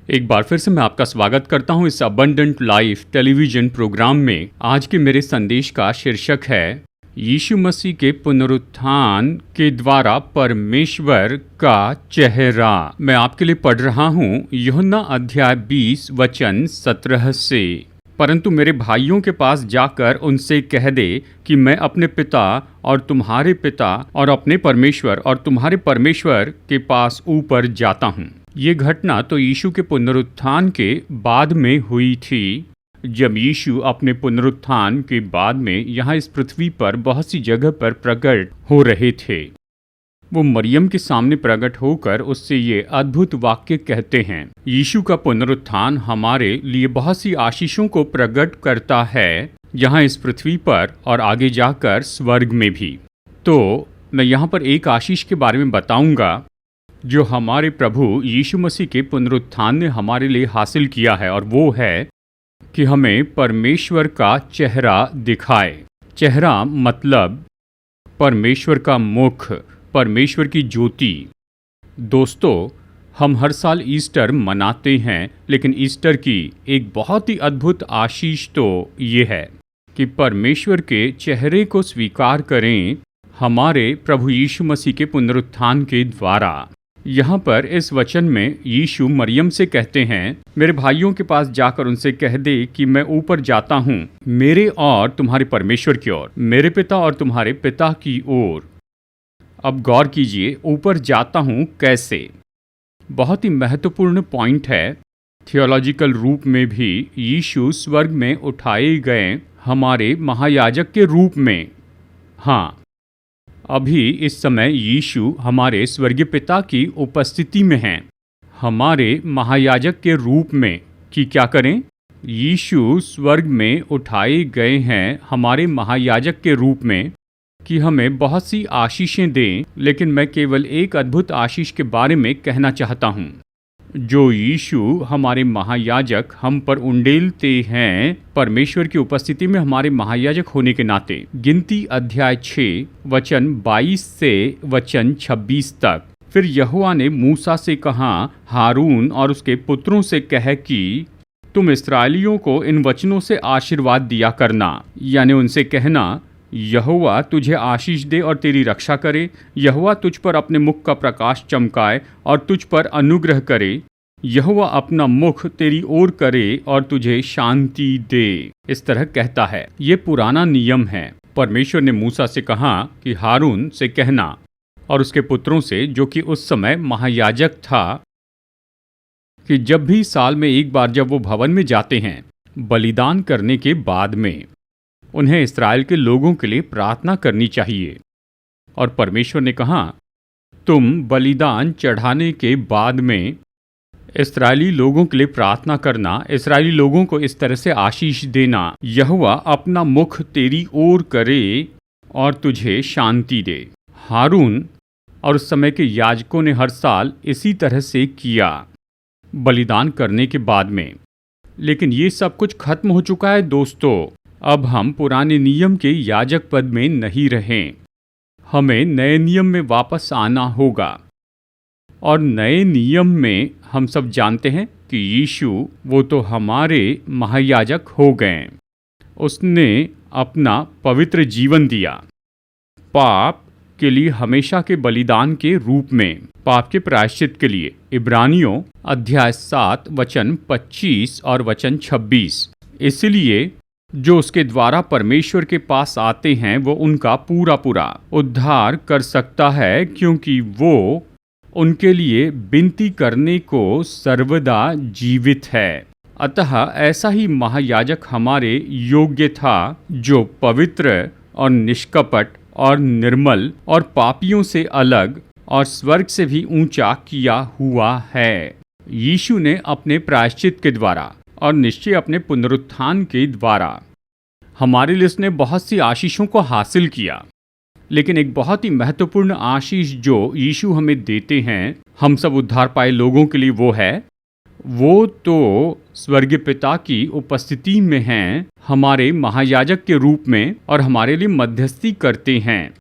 एक बार फिर से मैं आपका स्वागत करता हूं इस अबंडेंट लाइफ टेलीविजन प्रोग्राम में। आज के मेरे संदेश का शीर्षक है यीशु मसीह के पुनरुत्थान के द्वारा परमेश्वर का चेहरा। मैं आपके लिए पढ़ रहा हूं यूहन्ना अध्याय 20 वचन 17 से। परंतु मेरे भाइयों के पास जाकर उनसे कह दे कि मैं अपने पिता और तुम्हारे पिता और अपने परमेश्वर और तुम्हारे परमेश्वर के पास ऊपर जाता हूँ। ये घटना तो यीशु के पुनरुत्थान के बाद में हुई थी। जब यीशु अपने पुनरुत्थान के बाद में यहाँ इस पृथ्वी पर बहुत सी जगह पर प्रकट हो रहे थे, वो मरियम के सामने प्रकट होकर उससे ये अद्भुत वाक्य कहते हैं। यीशु का पुनरुत्थान हमारे लिए बहुत सी आशीषों को प्रकट करता है, यहाँ इस पृथ्वी पर और आगे जाकर स्वर्ग में भी। तो मैं यहाँ पर एक आशीष के बारे में बताऊंगा जो हमारे प्रभु यीशु मसीह के पुनरुत्थान ने हमारे लिए हासिल किया है, और वो है कि हमें परमेश्वर का चेहरा दिखाए। चेहरा मतलब परमेश्वर का मुख, परमेश्वर की ज्योति। दोस्तों, हम हर साल ईस्टर मनाते हैं, लेकिन ईस्टर की एक बहुत ही अद्भुत आशीष तो ये है कि परमेश्वर के चेहरे को स्वीकार करें हमारे प्रभु यीशु मसीह के पुनरुत्थान के द्वारा। यहाँ पर इस वचन में यीशु मरियम से कहते हैं, मेरे भाइयों के पास जाकर उनसे कह दे कि मैं ऊपर जाता हूँ मेरे और तुम्हारे परमेश्वर की ओर, मेरे पिता और तुम्हारे पिता की ओर। अब गौर कीजिए, ऊपर जाता हूँ कैसे। बहुत ही महत्वपूर्ण पॉइंट है। थियोलॉजिकल रूप में भी यीशु स्वर्ग में उठाए गए हमारे महायाजक के रूप में। हाँ, अभी इस समय यीशु हमारे स्वर्गीय पिता की उपस्थिति में हैं, हमारे महायाजक के रूप में। कि क्या करें? यीशु स्वर्ग में उठाए गए हैं हमारे महायाजक के रूप में कि हमें बहुत सी आशीषें दें। लेकिन मैं केवल एक अद्भुत आशीष के बारे में कहना चाहता हूँ जो यीशु हमारे महायाजक हम पर उंडेलते हैं परमेश्वर की उपस्थिति में हमारे महायाजक होने के नाते। गिनती अध्याय 6 वचन 22 से वचन 26 तक। फिर यहोवा ने मूसा से कहा, हारून और उसके पुत्रों से कह कि तुम इस्राएलियों को इन वचनों से आशीर्वाद दिया करना, यानी उनसे कहना, यहोवा तुझे आशीष दे और तेरी रक्षा करे। यहोवा तुझ पर अपने मुख का प्रकाश चमकाए और तुझ पर अनुग्रह करे। यहोवा अपना मुख तेरी ओर करे और तुझे शांति दे। इस तरह कहता है। ये पुराना नियम है। परमेश्वर ने मूसा से कहा कि हारून से कहना और उसके पुत्रों से, जो कि उस समय महायाजक था, कि जब भी साल में एक बार जब वो भवन में जाते हैं बलिदान करने के बाद में, उन्हें इस्राएल के लोगों के लिए प्रार्थना करनी चाहिए। और परमेश्वर ने कहा, तुम बलिदान चढ़ाने के बाद में इस्राएली लोगों के लिए प्रार्थना करना, इस्राएली लोगों को इस तरह से आशीष देना, यहोवा अपना मुख तेरी ओर करे और तुझे शांति दे। हारून और उस समय के याजकों ने हर साल इसी तरह से किया बलिदान करने के बाद में। लेकिन ये सब कुछ खत्म हो चुका है दोस्तों। अब हम पुराने नियम के याजक पद में नहीं रहें। हमें नए नियम में वापस आना होगा। और नए नियम में हम सब जानते हैं कि यीशु वो तो हमारे महायाजक हो गए। उसने अपना पवित्र जीवन दिया पाप के लिए, हमेशा के बलिदान के रूप में, पाप के प्रायश्चित के लिए। इब्रानियों अध्याय 7 वचन 25 और वचन 26। इसलिए जो उसके द्वारा परमेश्वर के पास आते हैं वो उनका पूरा पूरा उद्धार कर सकता है, क्योंकि वो उनके लिए विनती करने को सर्वदा जीवित है। अतः ऐसा ही महायाजक हमारे योग्य था, जो पवित्र और निष्कपट और निर्मल और पापियों से अलग और स्वर्ग से भी ऊंचा किया हुआ है। यीशु ने अपने प्रायश्चित के द्वारा और निश्चय अपने पुनरुत्थान के द्वारा हमारे लिए उसने बहुत सी आशीषों को हासिल किया। लेकिन एक बहुत ही महत्वपूर्ण आशीष जो यीशु हमें देते हैं हम सब उद्धार पाए लोगों के लिए, वो है, वो तो स्वर्गीय पिता की उपस्थिति में हैं हमारे महायाजक के रूप में और हमारे लिए मध्यस्थी करते हैं।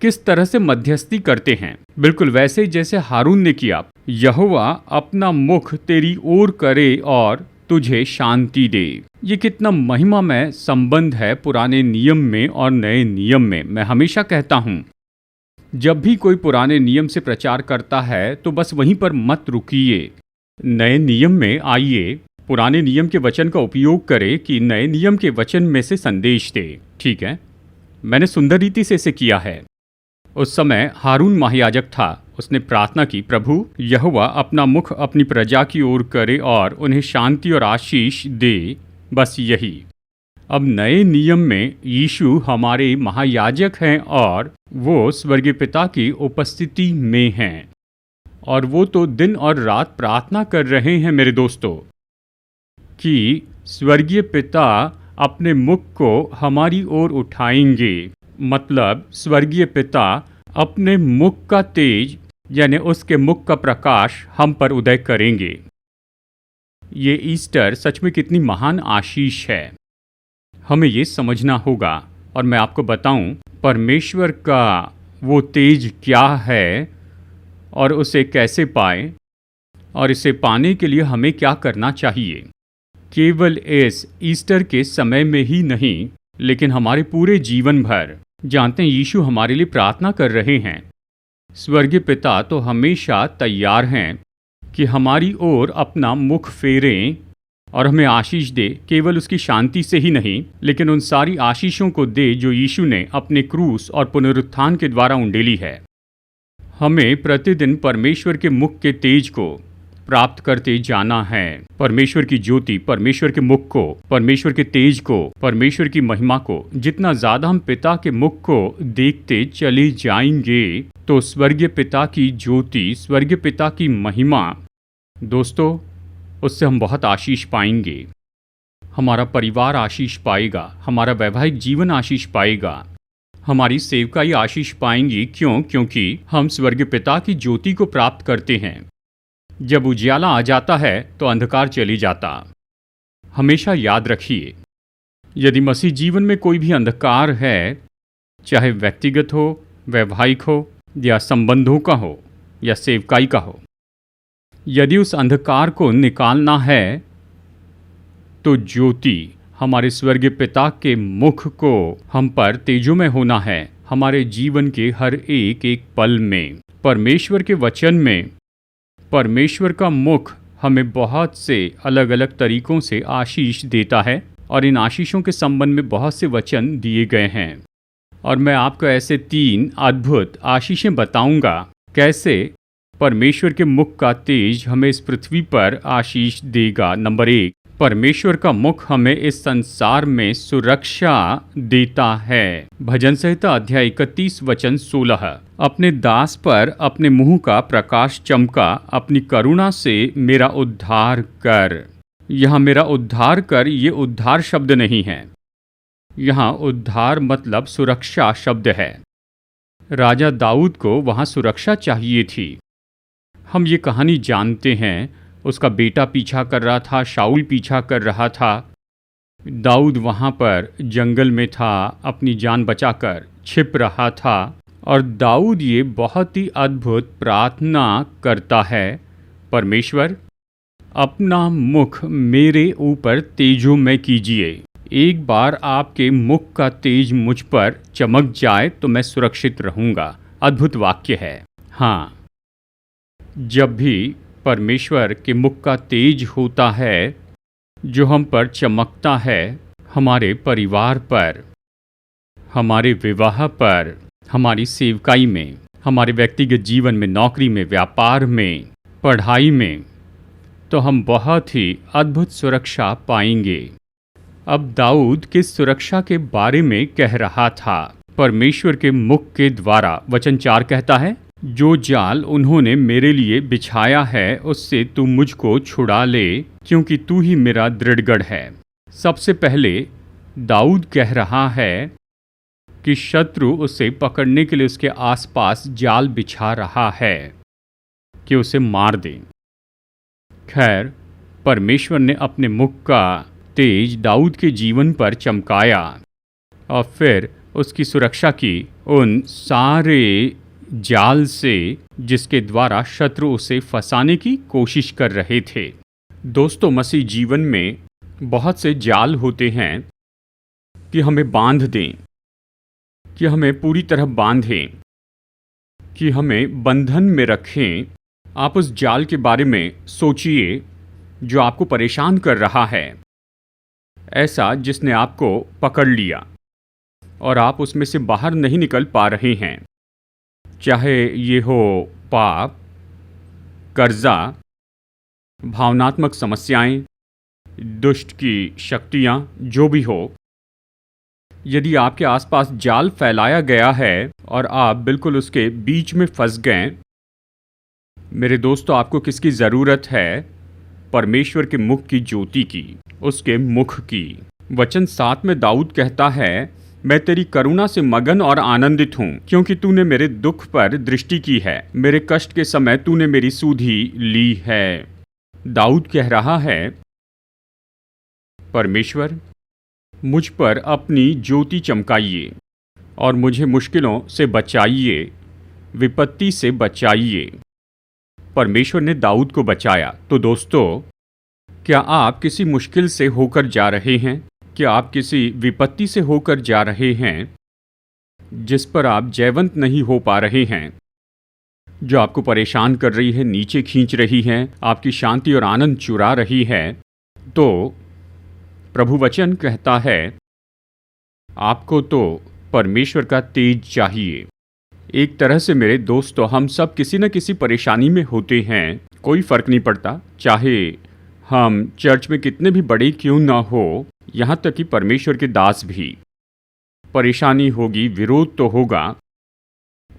किस तरह से मध्यस्थी करते हैं? बिल्कुल वैसे जैसे हारून ने किया। यहोवा अपना मुख तेरी ओर करे और तुझे शांति दे। ये कितना महिमामय संबंध है पुराने नियम में और नए नियम में। मैं हमेशा कहता हूँ, जब भी कोई पुराने नियम से प्रचार करता है तो बस वहीं पर मत रुकिए, नए नियम में आइए, पुराने नियम के वचन का उपयोग करें कि नए नियम के वचन में से संदेश दे। ठीक है, मैंने सुंदर रीति से इसे किया है। उस समय हारून महायाजक था। उसने प्रार्थना की, प्रभु यहोवा अपना मुख अपनी प्रजा की ओर करे और उन्हें शांति और आशीष दे। बस यही। अब नए नियम में यीशु हमारे महायाजक हैं और वो स्वर्गीय पिता की उपस्थिति में हैं, और वो तो दिन और रात प्रार्थना कर रहे हैं मेरे दोस्तों कि स्वर्गीय पिता अपने मुख को हमारी ओर उठाएंगे। मतलब स्वर्गीय पिता अपने मुख का तेज यानी उसके मुख का प्रकाश हम पर उदय करेंगे। ये ईस्टर सच में कितनी महान आशीष है, हमें ये समझना होगा। और मैं आपको बताऊं, परमेश्वर का वो तेज क्या है और उसे कैसे पाएं, और इसे पाने के लिए हमें क्या करना चाहिए। केवल इस ईस्टर के समय में ही नहीं, लेकिन हमारे पूरे जीवन भर। जानते हैं, यीशु हमारे लिए प्रार्थना कर रहे हैं। स्वर्गीय पिता तो हमेशा तैयार हैं कि हमारी ओर अपना मुख फेरें और हमें आशीष दे। केवल उसकी शांति से ही नहीं, लेकिन उन सारी आशीषों को दे जो यीशु ने अपने क्रूस और पुनरुत्थान के द्वारा उंडेली है। हमें प्रतिदिन परमेश्वर के मुख के तेज को प्राप्त करते जाना है। परमेश्वर की ज्योति, परमेश्वर के मुख को, परमेश्वर के तेज को, परमेश्वर की महिमा को जितना ज़्यादा हम पिता के मुख को देखते चले जाएंगे, तो स्वर्गीय पिता की ज्योति, स्वर्गीय पिता की महिमा, दोस्तों, उससे हम बहुत आशीष पाएंगे। हमारा परिवार आशीष पाएगा, हमारा वैवाहिक जीवन आशीष पाएगा, हमारी सेवकाई आशीष पाएंगी। क्यों? क्योंकि हम स्वर्गीय पिता की ज्योति को प्राप्त करते हैं। जब उजियाला आ जाता है तो अंधकार चली जाता। हमेशा याद रखिए, यदि मसीह जीवन में कोई भी अंधकार है, चाहे व्यक्तिगत हो, वैवाहिक हो, या संबंधों का हो, या सेवकाई का हो, यदि उस अंधकार को निकालना है तो ज्योति हमारे स्वर्गीय पिता के मुख को हम पर तेजोमय होना है। हमारे जीवन के हर एक एक पल में परमेश्वर के वचन में परमेश्वर का मुख हमें बहुत से अलग अलग तरीकों से आशीष देता है, और इन आशीषों के संबंध में बहुत से वचन दिए गए हैं। और मैं आपको ऐसे 3 अद्भुत आशीषें बताऊंगा, कैसे परमेश्वर के मुख का तेज हमें इस पृथ्वी पर आशीष देगा। नंबर 1, परमेश्वर का मुख हमें इस संसार में सुरक्षा देता है। भजन संहिता अध्याय 31 वचन 16, अपने दास पर अपने मुंह का प्रकाश चमका, अपनी करुणा से मेरा उद्धार कर। यहाँ मेरा उद्धार कर, ये उद्धार शब्द नहीं है, यहाँ उद्धार मतलब सुरक्षा शब्द है। राजा दाऊद को वहाँ सुरक्षा चाहिए थी। हम ये कहानी जानते हैं, उसका बेटा पीछा कर रहा था, शाऊल पीछा कर रहा था, दाऊद वहाँ पर जंगल में था, अपनी जान बचाकर छिप रहा था, और दाऊद ये बहुत ही अद्भुत प्रार्थना करता है, परमेश्वर अपना मुख मेरे ऊपर तेजोमय कीजिए। एक बार आपके मुख का तेज मुझ पर चमक जाए तो मैं सुरक्षित रहूँगा। अद्भुत वाक्य है। हाँ, जब भी परमेश्वर के मुख का तेज होता है जो हम पर चमकता है, हमारे परिवार पर, हमारे विवाह पर, हमारी सेवकाई में, हमारे व्यक्तिगत जीवन में, नौकरी में, व्यापार में, पढ़ाई में, तो हम बहुत ही अद्भुत सुरक्षा पाएंगे। अब दाऊद किस सुरक्षा के बारे में कह रहा था? परमेश्वर के मुख के द्वारा। वचन 4 कहता है, जो जाल उन्होंने मेरे लिए बिछाया है उससे तू मुझको छुड़ा ले, क्योंकि तू ही मेरा दृढ़गढ़ है। सबसे पहले दाऊद कह रहा है कि शत्रु उसे पकड़ने के लिए उसके आसपास जाल बिछा रहा है कि उसे मार दे। खैर, परमेश्वर ने अपने मुख का तेज दाऊद के जीवन पर चमकाया और फिर उसकी सुरक्षा की उन सारे जाल से जिसके द्वारा शत्रु उसे फंसाने की कोशिश कर रहे थे। दोस्तों, मसीह जीवन में बहुत से जाल होते हैं कि हमें बांध दें, कि हमें पूरी तरह बांधें, कि हमें बंधन में रखें। आप उस जाल के बारे में सोचिए जो आपको परेशान कर रहा है, ऐसा जिसने आपको पकड़ लिया और आप उसमें से बाहर नहीं निकल पा रहे हैं। चाहे ये हो पाप, कर्जा, भावनात्मक समस्याएं, दुष्ट की शक्तियां, जो भी हो। यदि आपके आसपास जाल फैलाया गया है और आप बिल्कुल उसके बीच में फंस गए, मेरे दोस्तों, आपको किसकी ज़रूरत है? परमेश्वर के मुख की ज्योति की, उसके मुख की। वचन 7 में दाऊद कहता है, मैं तेरी करुणा से मगन और आनंदित हूँ, क्योंकि तूने मेरे दुख पर दृष्टि की है। मेरे कष्ट के समय तूने मेरी सुधि ली है। दाऊद कह रहा है, परमेश्वर, मुझ पर अपनी ज्योति चमकाइए और मुझे मुश्किलों से बचाइए, विपत्ति से बचाइए। परमेश्वर ने दाऊद को बचाया। तो दोस्तों, क्या आप किसी मुश्किल से होकर जा रहे हैं? क्या आप किसी विपत्ति से होकर जा रहे हैं जिस पर आप जयवंत नहीं हो पा रहे हैं, जो आपको परेशान कर रही है, नीचे खींच रही है, आपकी शांति और आनंद चुरा रही है? तो प्रभु वचन कहता है, आपको तो परमेश्वर का तेज चाहिए। एक तरह से मेरे दोस्तों, हम सब किसी न किसी परेशानी में होते हैं। कोई फर्क नहीं पड़ता, चाहे हम चर्च में कितने भी बड़े क्यों ना हो, यहाँ तक कि परमेश्वर के दास भी। परेशानी होगी, विरोध तो होगा।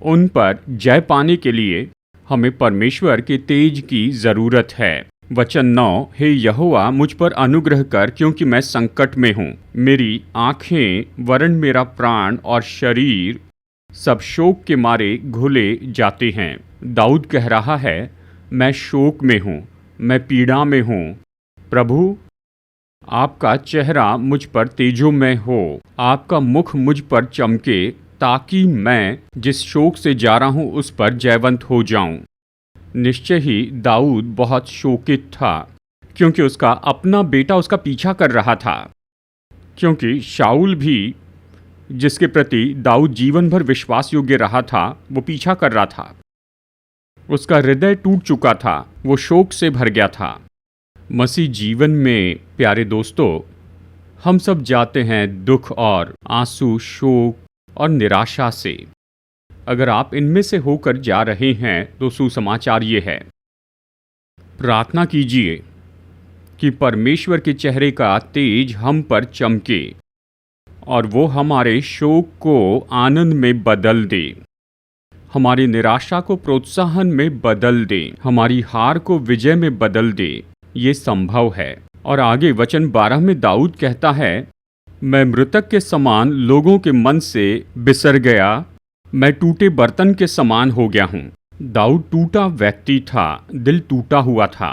उन पर जय पाने के लिए हमें परमेश्वर के तेज की ज़रूरत है। वचन 9, हे यहोवा, मुझ पर अनुग्रह कर, क्योंकि मैं संकट में हूँ। मेरी आँखें वरन मेरा प्राण और शरीर सब शोक के मारे घुले जाते हैं। दाऊद कह रहा है, मैं शोक में हूँ, मैं पीड़ा में हूँ। प्रभु, आपका चेहरा मुझ पर तेजोमय हो, आपका मुख मुझ पर चमके, ताकि मैं जिस शोक से जा रहा हूँ उस पर जयवंत हो जाऊं। निश्चय ही दाऊद बहुत शोकित था, क्योंकि उसका अपना बेटा उसका पीछा कर रहा था। क्योंकि शाऊल भी, जिसके प्रति दाऊद जीवन भर विश्वास योग्य रहा था, वो पीछा कर रहा था। उसका हृदय टूट चुका था, वो शोक से भर गया था। मसीह जीवन में प्यारे दोस्तों, हम सब जाते हैं दुख और आंसू, शोक और निराशा से। अगर आप इनमें से होकर जा रहे हैं तो सुसमाचार ये है, प्रार्थना कीजिए कि परमेश्वर के चेहरे का तेज हम पर चमके और वो हमारे शोक को आनंद में बदल दे, हमारी निराशा को प्रोत्साहन में बदल दे, हमारी हार को विजय में बदल दे। ये संभव है। और आगे वचन 12 में दाऊद कहता है, मैं मृतक के समान लोगों के मन से बिसर गया, मैं टूटे बर्तन के समान हो गया हूँ। दाऊद टूटा व्यक्ति था, दिल टूटा हुआ था,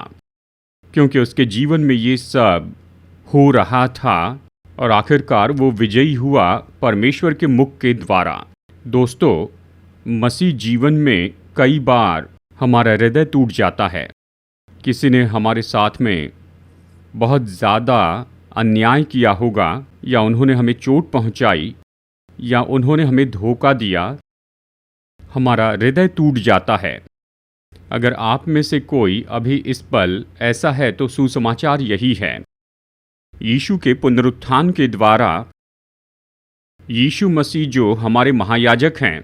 क्योंकि उसके जीवन में ये सब हो रहा था और आखिरकार वो विजयी हुआ परमेश्वर के मुख के द्वारा। दोस्तों, मसीह जीवन में कई बार हमारा हृदय टूट जाता है। किसी ने हमारे साथ में बहुत ज़्यादा अन्याय किया होगा, या उन्होंने हमें चोट पहुंचाई, या उन्होंने हमें धोखा दिया, हमारा हृदय टूट जाता है। अगर आप में से कोई अभी इस पल ऐसा है तो सुसमाचार यही है, यीशु के पुनरुत्थान के द्वारा यीशु मसीह जो हमारे महायाजक हैं,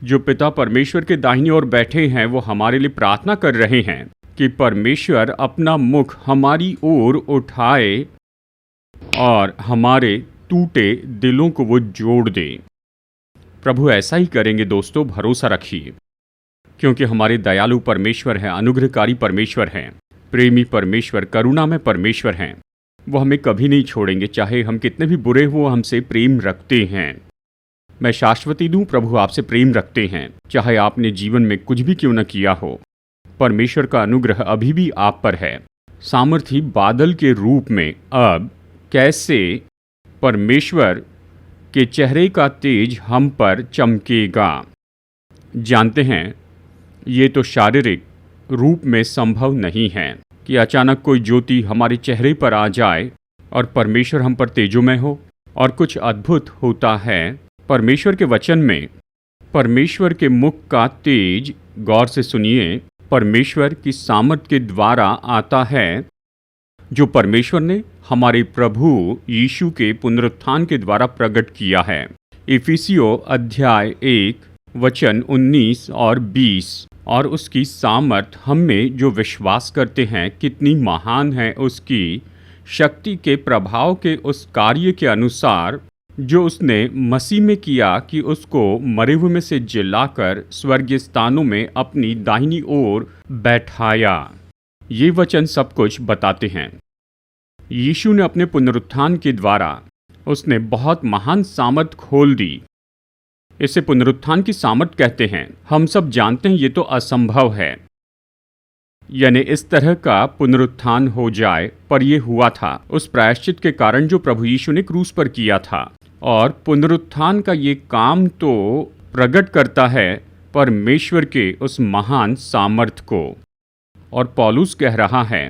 जो पिता परमेश्वर के दाहिनी ओर बैठे हैं, वो हमारे लिए प्रार्थना कर रहे हैं कि परमेश्वर अपना मुख हमारी ओर उठाए और हमारे टूटे दिलों को वो जोड़ दे। प्रभु ऐसा ही करेंगे दोस्तों, भरोसा रखिए, क्योंकि हमारे दयालु परमेश्वर हैं, अनुग्रहकारी परमेश्वर हैं, प्रेमी परमेश्वर, करुणा में परमेश्वर हैं। वो हमें कभी नहीं छोड़ेंगे, चाहे हम कितने भी बुरे हो, हमसे प्रेम रखते हैं। मैं शाश्वती दूं, प्रभु आपसे प्रेम रखते हैं, चाहे आपने जीवन में कुछ भी क्यों न किया हो। परमेश्वर का अनुग्रह अभी भी आप पर है। सामर्थी बादल के रूप में अब कैसे परमेश्वर के चेहरे का तेज हम पर चमकेगा। जानते हैं, ये तो शारीरिक रूप में संभव नहीं है कि अचानक कोई ज्योति हमारे चेहरे पर आ जाए और परमेश्वर हम पर तेजोमय हो। और कुछ अद्भुत होता है परमेश्वर के वचन में। परमेश्वर के मुख का तेज, गौर से सुनिए, परमेश्वर की सामर्थ के द्वारा आता है, जो परमेश्वर ने हमारे प्रभु यीशु के पुनरुत्थान के द्वारा प्रकट किया है। इफिसियों अध्याय 1 वचन 19 और 20। और उसकी सामर्थ हम में जो विश्वास करते हैं कितनी महान है, उसकी शक्ति के प्रभाव के उस कार्य के अनुसार जो उसने मसीह में किया कि उसको मरे हुए में से जिलाकर स्वर्गीय स्थानों में अपनी दाहिनी ओर बैठाया। ये वचन सब कुछ बताते हैं। यीशु ने अपने पुनरुत्थान के द्वारा उसने बहुत महान सामर्थ खोल दी। इसे पुनरुत्थान की सामर्थ कहते हैं। हम सब जानते हैं ये तो असंभव है, यानी इस तरह का पुनरुत्थान हो जाए, पर यह हुआ था उस प्रायश्चित के कारण जो प्रभु यीशु ने क्रूस पर किया था। और पुनरुत्थान का ये काम तो प्रकट करता है परमेश्वर के उस महान सामर्थ को। और पौलुस कह रहा है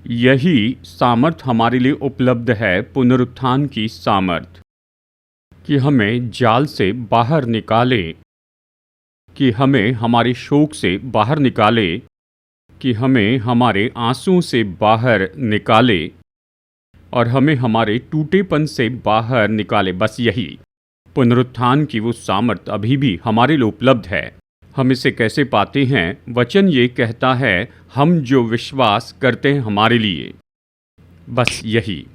यही सामर्थ हमारे लिए उपलब्ध है, पुनरुत्थान की सामर्थ, कि हमें जाल से बाहर निकाले, कि हमें हमारे शोक से बाहर निकाले, कि हमें हमारे आंसुओं से बाहर निकाले और हमें हमारे टूटेपन से बाहर निकाले। बस यही पुनरुत्थान की वो सामर्थ अभी भी हमारे लिए उपलब्ध है। हम इसे कैसे पाते हैं? वचन ये कहता है हम जो विश्वास करते हैं हमारे लिए। बस यही,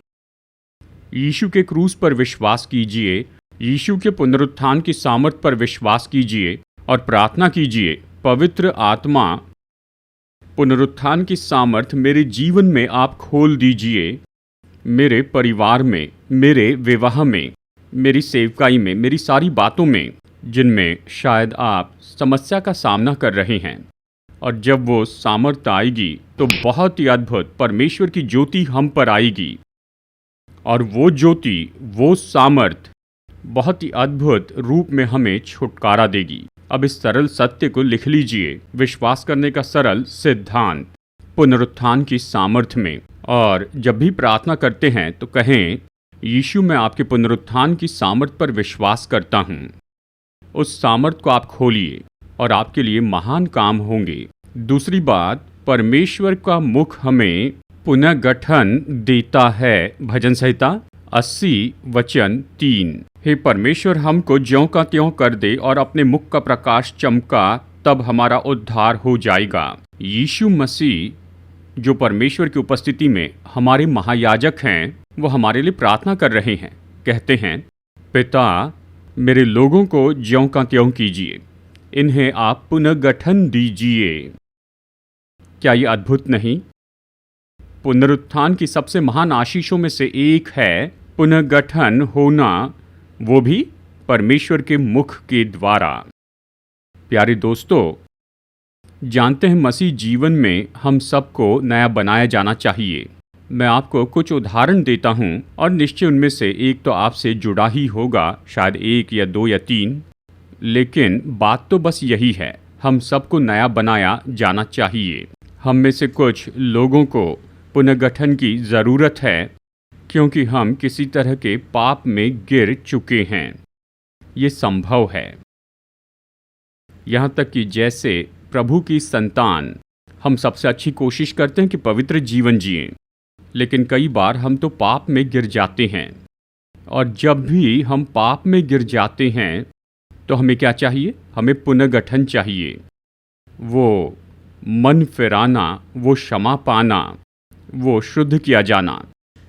यीशु के क्रूस पर विश्वास कीजिए, यीशु के पुनरुत्थान की सामर्थ पर विश्वास कीजिए और प्रार्थना कीजिए, पवित्र आत्मा पुनरुत्थान की सामर्थ मेरे जीवन में आप खोल दीजिए, मेरे परिवार में, मेरे विवाह में, मेरी सेवकाई में, मेरी सारी बातों में जिनमें शायद आप समस्या का सामना कर रहे हैं। और जब वो सामर्थ आएगी तो बहुत ही अद्भुत परमेश्वर की ज्योति हम पर आएगी और वो ज्योति, वो सामर्थ बहुत ही अद्भुत रूप में हमें छुटकारा देगी। अब इस सरल सत्य को लिख लीजिए, विश्वास करने का सरल सिद्धांत पुनरुत्थान की सामर्थ में। और जब भी प्रार्थना करते हैं तो कहें, यीशु मैं आपके पुनरुत्थान की सामर्थ पर विश्वास करता हूँ। उस सामर्थ को आप खोलिए और आपके लिए महान काम होंगे। दूसरी बात, परमेश्वर का मुख हमें पुनर्गठन देता है। भजन संहिता 80 वचन 3। हे परमेश्वर, हमको ज्यों का त्यों कर दे और अपने मुख का प्रकाश चमका, तब हमारा उद्धार हो जाएगा। यीशु मसीह जो परमेश्वर की उपस्थिति में हमारे महायाजक हैं, वो हमारे लिए प्रार्थना कर रहे हैं। कहते हैं, पिता मेरे लोगों को ज्यों का त्यों कीजिए, इन्हें आप पुनर्गठन दीजिए। क्या ये अद्भुत नहीं? पुनरुत्थान की सबसे महान आशीषों में से एक है पुनर्गठन होना, वो भी परमेश्वर के मुख के द्वारा। प्यारे दोस्तों, जानते हैं मसीह जीवन में हम सबको नया बनाया जाना चाहिए। मैं आपको कुछ उदाहरण देता हूं और निश्चय उनमें से एक तो आपसे जुड़ा ही होगा, शायद 1 या 2 या 3, लेकिन बात तो बस यही है, हम सबको नया बनाया जाना चाहिए। हम में से कुछ लोगों को पुनर्गठन की ज़रूरत है क्योंकि हम किसी तरह के पाप में गिर चुके हैं। ये संभव है। यहाँ तक कि जैसे प्रभु की संतान हम सबसे अच्छी कोशिश करते हैं कि पवित्र जीवन जिएं, लेकिन कई बार हम तो पाप में गिर जाते हैं। और जब भी हम पाप में गिर जाते हैं तो हमें क्या चाहिए? हमें पुनर्गठन चाहिए। वो मन फिराना, वो क्षमा पाना, वो शुद्ध किया जाना,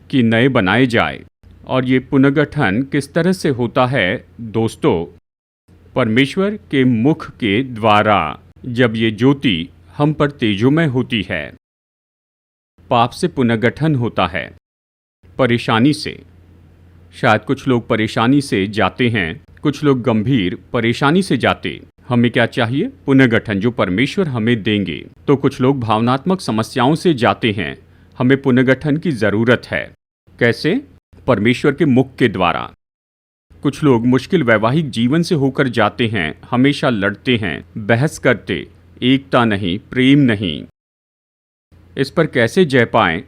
कि नए बनाए जाए। और ये पुनर्गठन किस तरह से होता है दोस्तों? परमेश्वर के मुख के द्वारा। जब ये ज्योति हम पर तेजोमय होती है, पाप से पुनर्गठन होता है, परेशानी से। शायद कुछ लोग परेशानी से जाते हैं, कुछ लोग गंभीर परेशानी से जाते। हमें क्या चाहिए? पुनर्गठन, जो परमेश्वर हमें देंगे। तो कुछ लोग भावनात्मक समस्याओं से जाते हैं, हमें पुनर्गठन की ज़रूरत है। कैसे? परमेश्वर के मुख के द्वारा। कुछ लोग मुश्किल वैवाहिक जीवन से होकर जाते हैं, हमेशा लड़ते हैं, बहस करते, एकता नहीं, प्रेम नहीं। इस पर कैसे जय पाएं?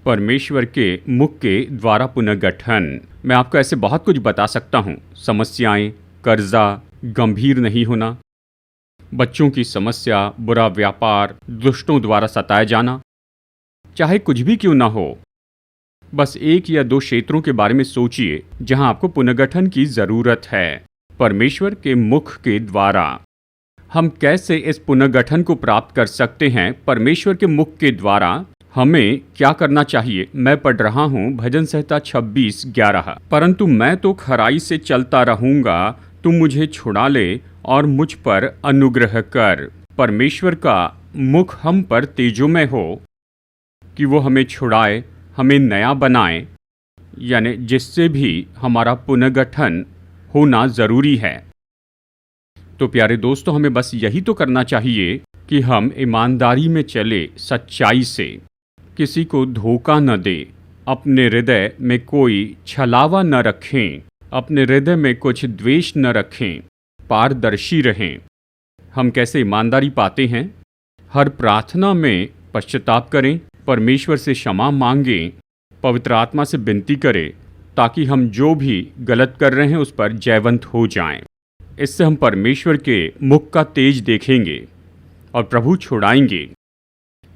परमेश्वर के मुख के द्वारा पुनर्गठन। मैं आपको ऐसे बहुत कुछ बता सकता हूँ। समस्याएं, कर्जा, गंभीर नहीं होना, बच्चों की समस्या, बुरा व्यापार, दुष्टों द्वारा सताया जाना, चाहे कुछ भी क्यों ना हो। बस 1 या 2 क्षेत्रों के बारे में सोचिए जहां आपको पुनर्गठन की जरूरत है। परमेश्वर के मुख के द्वारा हम कैसे इस पुनर्गठन को प्राप्त कर सकते हैं? परमेश्वर के मुख के द्वारा हमें क्या करना चाहिए? मैं पढ़ रहा हूँ भजन संहिता 26:11। परंतु मैं तो खराई से चलता रहूंगा, तू मुझे छुड़ा ले और मुझ पर अनुग्रह कर। परमेश्वर का मुख हम पर तेजोमय हो कि वो हमें छुड़ाए, हमें नया बनाए, यानी जिससे भी हमारा पुनर्गठन होना ज़रूरी है। तो प्यारे दोस्तों, हमें बस यही तो करना चाहिए कि हम ईमानदारी में चले, सच्चाई से, किसी को धोखा न दें, अपने हृदय में कोई छलावा न रखें, अपने हृदय में कुछ द्वेष न रखें, पारदर्शी रहें। हम कैसे ईमानदारी पाते हैं? हर प्रार्थना में पश्चाताप करें, परमेश्वर से क्षमा मांगें, पवित्र आत्मा से विनती करें, ताकि हम जो भी गलत कर रहे हैं उस पर जयवंत हो जाएं। इससे हम परमेश्वर के मुख का तेज देखेंगे और प्रभु छुड़ाएंगे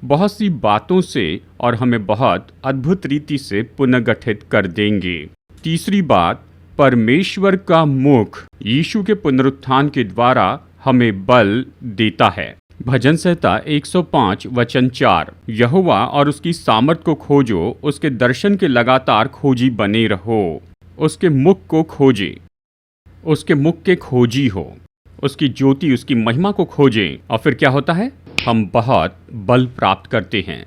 बहुत सी बातों से और हमें बहुत अद्भुत रीति से पुनर्गठित कर देंगे। तीसरी बात, परमेश्वर का मुख यीशु के पुनरुत्थान के द्वारा हमें बल देता है। भजन संहिता 105:4। यहोवा और उसकी सामर्थ को खोजो, उसके दर्शन के लगातार खोजी बने रहो। उसके मुख को खोजे, उसके मुख के खोजी हो, उसकी ज्योति, उसकी महिमा को खोजें, और फिर क्या होता है? हम बहुत बल प्राप्त करते हैं।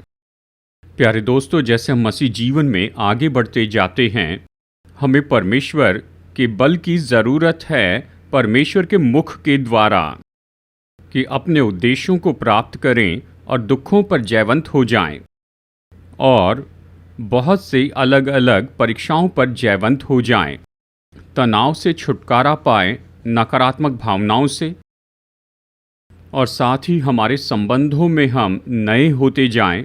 प्यारे दोस्तों, जैसे हम मसीह जीवन में आगे बढ़ते जाते हैं, हमें परमेश्वर के बल की ज़रूरत है, परमेश्वर के मुख के द्वारा, कि अपने उद्देश्यों को प्राप्त करें और दुखों पर जयवंत हो जाएं और बहुत से अलग अलग परीक्षाओं पर जयवंत हो जाएं, तनाव से छुटकारा पाएं, नकारात्मक भावनाओं से, और साथ ही हमारे संबंधों में हम नए होते जाएं।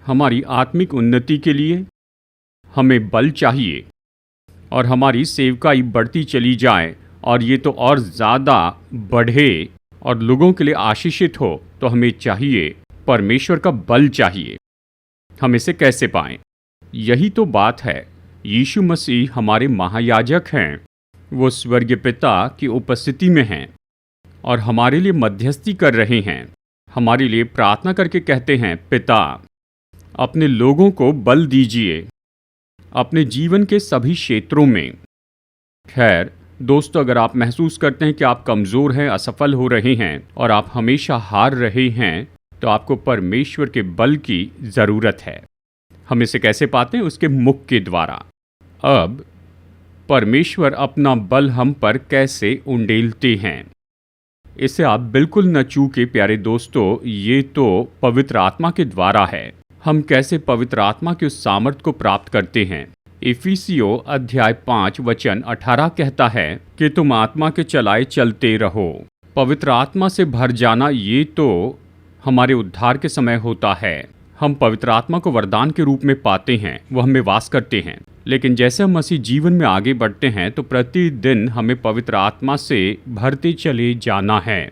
हमारी आत्मिक उन्नति के लिए हमें बल चाहिए और हमारी सेवकाई बढ़ती चली जाए और ये तो और ज़्यादा बढ़े और लोगों के लिए आशीषित हो, तो हमें चाहिए, परमेश्वर का बल चाहिए। हम इसे कैसे पाएं? यही तो बात है। यीशु मसीह हमारे महायाजक हैं। वो स्वर्गीय पिता की उपस्थिति में हैं और हमारे लिए मध्यस्थी कर रहे हैं। हमारे लिए प्रार्थना करके कहते हैं, पिता, अपने लोगों को बल दीजिए अपने जीवन के सभी क्षेत्रों में। खैर दोस्तों, अगर आप महसूस करते हैं कि आप कमज़ोर हैं, असफल हो रहे हैं और आप हमेशा हार रहे हैं, तो आपको परमेश्वर के बल की ज़रूरत है। हम इसे कैसे पाते हैं? उसके मुख के द्वारा। अब परमेश्वर अपना बल हम पर कैसे उंडेलते हैं, इसे आप बिल्कुल न चूके प्यारे दोस्तों। ये तो पवित्र आत्मा के द्वारा है। हम कैसे पवित्र आत्मा की उस सामर्थ को प्राप्त करते हैं? इफिसियों अध्याय 5:18 कहता है कि तुम आत्मा के चलाए चलते रहो। पवित्र आत्मा से भर जाना ये तो हमारे उद्धार के समय होता है। हम पवित्र आत्मा को वरदान के रूप में पाते हैं, वो हमें वास करते हैं। लेकिन जैसे हम मसीह जीवन में आगे बढ़ते हैं तो प्रतिदिन हमें पवित्र आत्मा से भरते चले जाना है।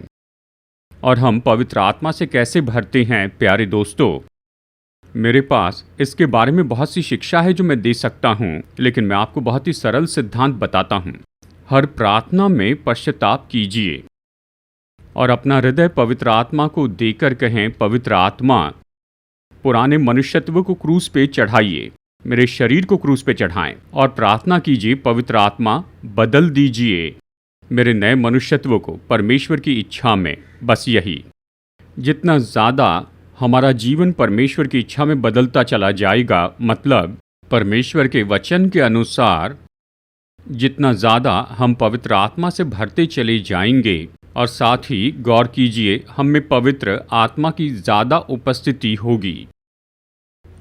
और हम पवित्र आत्मा से कैसे भरते हैं प्यारे दोस्तों? मेरे पास इसके बारे में बहुत सी शिक्षा है जो मैं दे सकता हूँ, लेकिन मैं आपको बहुत ही सरल सिद्धांत बताता हूँ। हर प्रार्थना में पश्चाताप कीजिए और अपना हृदय पवित्र आत्मा को देकर कहें, पवित्र आत्मा, पुराने मनुष्यत्व को क्रूस पे चढ़ाइए, मेरे शरीर को क्रूस पे चढ़ाएं और प्रार्थना कीजिए, पवित्र आत्मा बदल दीजिए मेरे नए मनुष्यत्व को परमेश्वर की इच्छा में। बस यही। जितना ज़्यादा हमारा जीवन परमेश्वर की इच्छा में बदलता चला जाएगा, मतलब परमेश्वर के वचन के अनुसार जितना ज़्यादा हम पवित्र आत्मा से भरते चले जाएंगे, और साथ ही गौर कीजिए, हम में पवित्र आत्मा की ज़्यादा उपस्थिति होगी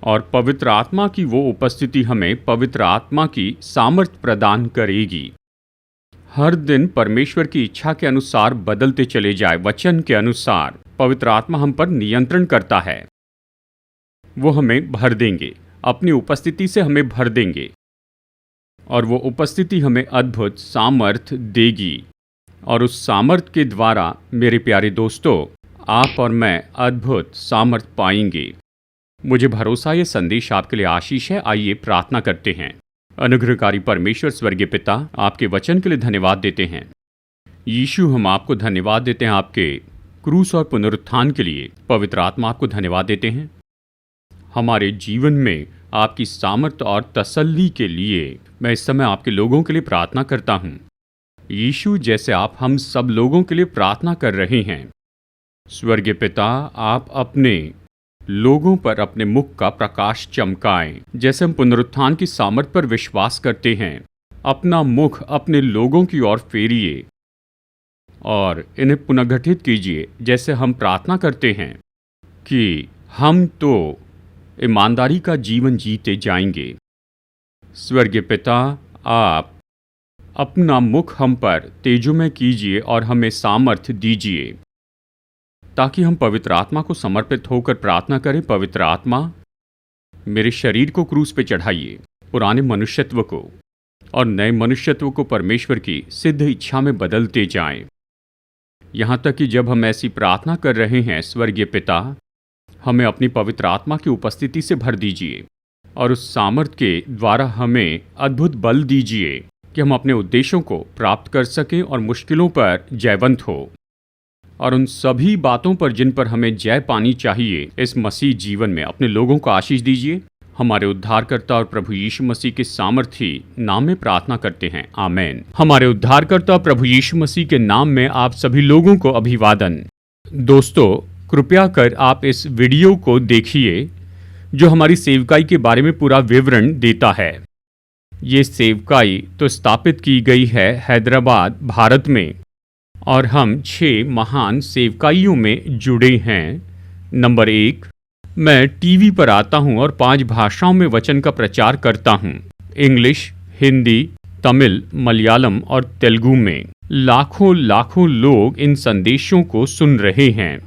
और पवित्र आत्मा की वो उपस्थिति हमें पवित्र आत्मा की सामर्थ प्रदान करेगी। हर दिन परमेश्वर की इच्छा के अनुसार बदलते चले जाए। वचन के अनुसार पवित्र आत्मा हम पर नियंत्रण करता है। वो हमें भर देंगे, अपनी उपस्थिति से हमें भर देंगे और वो उपस्थिति हमें अद्भुत सामर्थ देगी। और उस सामर्थ के द्वारा मेरे प्यारे दोस्तों, आप और मैं अद्भुत सामर्थ पाएंगे। मुझे भरोसा ये संदेश आपके लिए आशीष है। आइए प्रार्थना करते हैं। अनुग्रहकारी परमेश्वर स्वर्गीय पिता, आपके वचन के लिए धन्यवाद देते हैं। यीशु, हम आपको धन्यवाद देते हैं आपके क्रूस और पुनरुत्थान के लिए। पवित्र आत्मा, आपको धन्यवाद देते हैं हमारे जीवन में आपकी सामर्थ्य और तसल्ली के लिए। मैं इस समय आपके लोगों के लिए प्रार्थना करता हूँ। यीशु, जैसे आप हम सब लोगों के लिए प्रार्थना कर रहे हैं, स्वर्गीय पिता, आप अपने लोगों पर अपने मुख का प्रकाश चमकाएं। जैसे हम पुनरुत्थान की सामर्थ पर विश्वास करते हैं, अपना मुख अपने लोगों की ओर फेरिए और इन्हें पुनर्गठित कीजिए। जैसे हम प्रार्थना करते हैं कि हम तो ईमानदारी का जीवन जीते जाएंगे। स्वर्गीय पिता, आप अपना मुख हम पर तेजोमय कीजिए और हमें सामर्थ्य दीजिए ताकि हम पवित्र आत्मा को समर्पित होकर प्रार्थना करें। पवित्र आत्मा, मेरे शरीर को क्रूस पे चढ़ाइए, पुराने मनुष्यत्व को और नए मनुष्यत्व को परमेश्वर की सिद्ध इच्छा में बदलते जाएं। यहाँ तक कि जब हम ऐसी प्रार्थना कर रहे हैं, स्वर्गीय पिता, हमें अपनी पवित्र आत्मा की उपस्थिति से भर दीजिए और उस सामर्थ्य के द्वारा हमें अद्भुत बल दीजिए कि हम अपने उद्देश्यों को प्राप्त कर सकें और मुश्किलों पर जयवंत हो और उन सभी बातों पर जिन पर हमें जय पानी चाहिए, इस मसीह जीवन में अपने लोगों को आशीष दीजिए। हमारे उद्धारकर्ता और प्रभु यीशु मसीह के सामर्थी नाम में प्रार्थना करते हैं, आमेन। हमारे उद्धारकर्ता प्रभु यीशु मसीह के नाम में आप सभी लोगों को अभिवादन। दोस्तों, कृपया कर आप इस वीडियो को देखिए जो हमारी सेवकाई के बारे में पूरा विवरण देता है। ये सेवकाई तो स्थापित की गई है हैदराबाद, भारत में, और हम 6 महान सेवकाइयों में जुड़े हैं। नंबर 1, मैं टीवी पर आता हूं और 5 भाषाओं में वचन का प्रचार करता हूं। इंग्लिश, हिंदी, तमिल, मलयालम और तेलुगु में। लाखों लाखों लोग इन संदेशों को सुन रहे हैं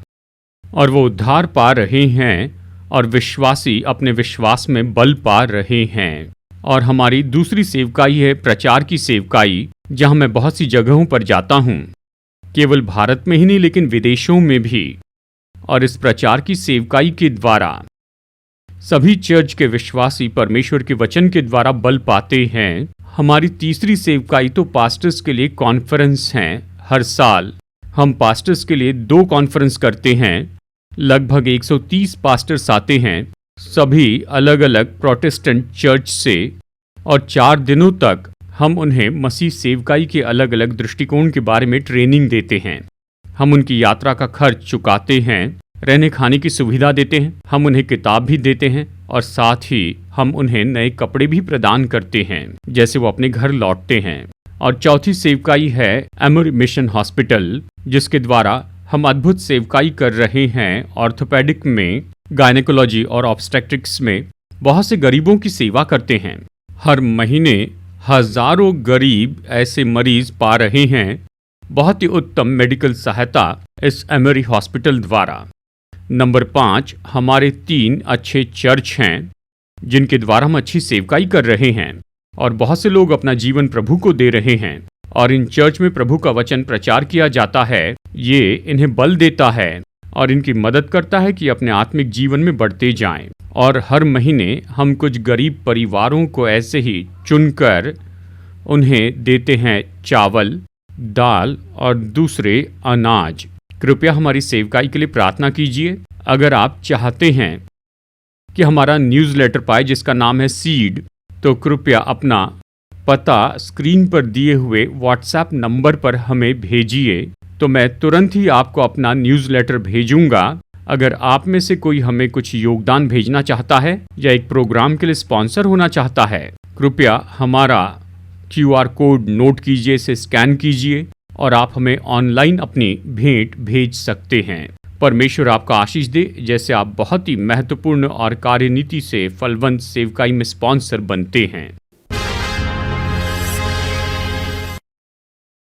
और वो उद्धार पा रहे हैं और विश्वासी अपने विश्वास में बल पा रहे हैं। और हमारी दूसरी सेवकाई है प्रचार की सेवकाई, जहां मैं बहुत सी जगहों पर जाता हूं, केवल भारत में ही नहीं लेकिन विदेशों में भी। और इस प्रचार की सेवकाई के द्वारा सभी चर्च के विश्वासी परमेश्वर के वचन के द्वारा बल पाते हैं। हमारी तीसरी सेवकाई तो पास्टर्स के लिए कॉन्फ्रेंस हैं। हर साल हम पास्टर्स के लिए 2 कॉन्फ्रेंस करते हैं। लगभग 130 पास्टर्स आते हैं, सभी अलग अलग प्रोटेस्टेंट चर्च से, और 4 दिनों तक हम उन्हें मसीह सेवकाई के अलग अलग दृष्टिकोण के बारे में ट्रेनिंग देते हैं। हम उनकी यात्रा का खर्च चुकाते हैं, रहने खाने की सुविधा देते हैं, हम उन्हें किताब भी देते हैं और साथ ही हम उन्हें नए कपड़े भी प्रदान करते हैं जैसे वो अपने घर लौटते हैं। और चौथी सेवकाई है एमोरी मिशन हॉस्पिटल, जिसके द्वारा हम अद्भुत सेवकाई कर रहे हैं। ऑर्थोपेडिक में, गायनेकोलॉजी और ऑब्स्टेट्रिक्स में बहुत से गरीबों की सेवा करते हैं। हर महीने हजारों गरीब ऐसे मरीज पा रहे हैं बहुत ही उत्तम मेडिकल सहायता इस एमोरी हॉस्पिटल द्वारा। नंबर 5, हमारे 3 अच्छे चर्च हैं जिनके द्वारा हम अच्छी सेवकाई कर रहे हैं और बहुत से लोग अपना जीवन प्रभु को दे रहे हैं। और इन चर्च में प्रभु का वचन प्रचार किया जाता है। ये इन्हें बल देता है और इनकी मदद करता है कि अपने आत्मिक जीवन में बढ़ते जाएं। और हर महीने हम कुछ गरीब परिवारों को ऐसे ही चुनकर उन्हें देते हैं चावल, दाल और दूसरे अनाज। कृपया हमारी सेवकाई के लिए प्रार्थना कीजिए। अगर आप चाहते हैं कि हमारा न्यूज़लेटर पाए जिसका नाम है सीड, तो कृपया अपना पता स्क्रीन पर दिए हुए व्हाट्सएप नंबर पर हमें भेजिए, तो मैं तुरंत ही आपको अपना न्यूज़लेटर भेजूंगा। अगर आप में से कोई हमें कुछ योगदान भेजना चाहता है या एक प्रोग्राम के लिए स्पॉन्सर होना चाहता है, कृपया हमारा QR कोड नोट कीजिए, इसे स्कैन कीजिए और आप हमें ऑनलाइन अपनी भेंट भेज सकते हैं। परमेश्वर आपका आशीष दे, जैसे आप बहुत ही महत्वपूर्ण और कार्यनीति से फलवंत सेवकाई में स्पॉन्सर बनते हैं।